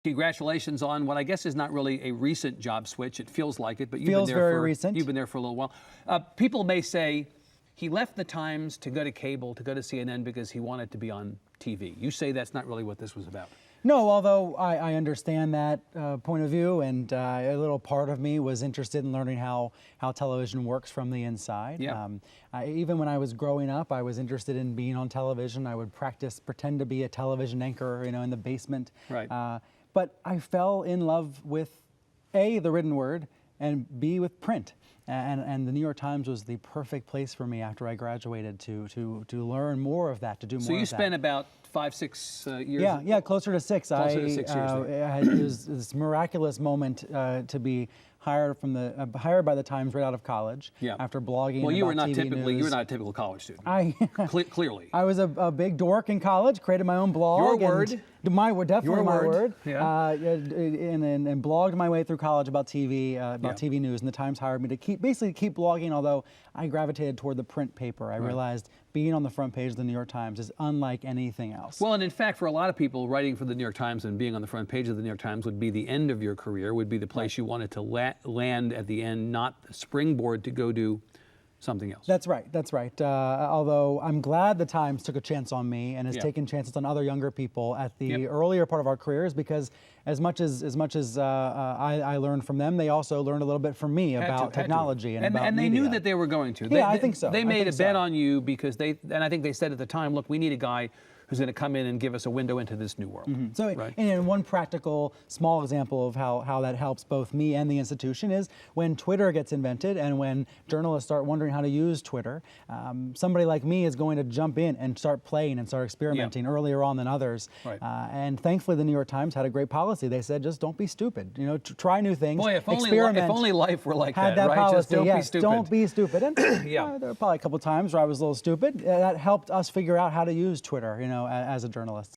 Congratulations on what I guess is not really a recent job switch. It feels like it, but Feels very recent. You've been there for a little while. People may say he left the Times to go to cable, to go to CNN because he wanted to be on TV. You say that's not really what this was about. No, although I understand that point of view, and a little part of me was interested in learning how television works from the inside. Yeah. Even when I was growing up, I was interested in being on television. I would pretend to be a television anchor, in the basement. Right. But I fell in love with A, the written word, and B, with print. And the New York Times was the perfect place for me after I graduated to learn more of that, to do more of that. So you spent about 5-6 years? Yeah, closer to 6. Closer to 6 years. It was this miraculous moment to be hired by the Times right out of college. Yeah. After blogging. Well, you were about not TV typically. news. You were not a typical college student. Clearly. I was a big dork in college. Created my own blog. Your word. My word, definitely Your my word. word. Yeah. And blogged my way through college about TV, TV news, and the Times hired me to keep blogging. Although I gravitated toward the print paper, I realized being on the front page of the New York Times is unlike anything else. Well, and in fact, for a lot of people, writing for the New York Times and being on the front page of the New York Times would be the end of your career, would be the place you wanted to land at the end, not the springboard to go do something else. That's right. Although I'm glad the Times took a chance on me and has taken chances on other younger people at the earlier part of our careers, because as much as I learned from them, they also learned a little bit from me about technology and about and they media. knew that they were going to. Yeah, I think so. They made a bet on you because and I think they said at the time, look, we need a guy who's going to come in and give us a window into this new world. Mm-hmm. So, right? and one practical, small example of how that helps both me and the institution is when Twitter gets invented and when journalists start wondering how to use Twitter, somebody like me is going to jump in and start playing and start experimenting earlier on than others. Right. And thankfully, the New York Times had a great policy. They said, just don't be stupid. Try new things. Boy, if experiment. only life were like had that, right? Policy, Just don't be stupid. Don't be stupid. And Yeah. there were probably a couple times where I was a little stupid. That helped us figure out how to use Twitter, as a journalist.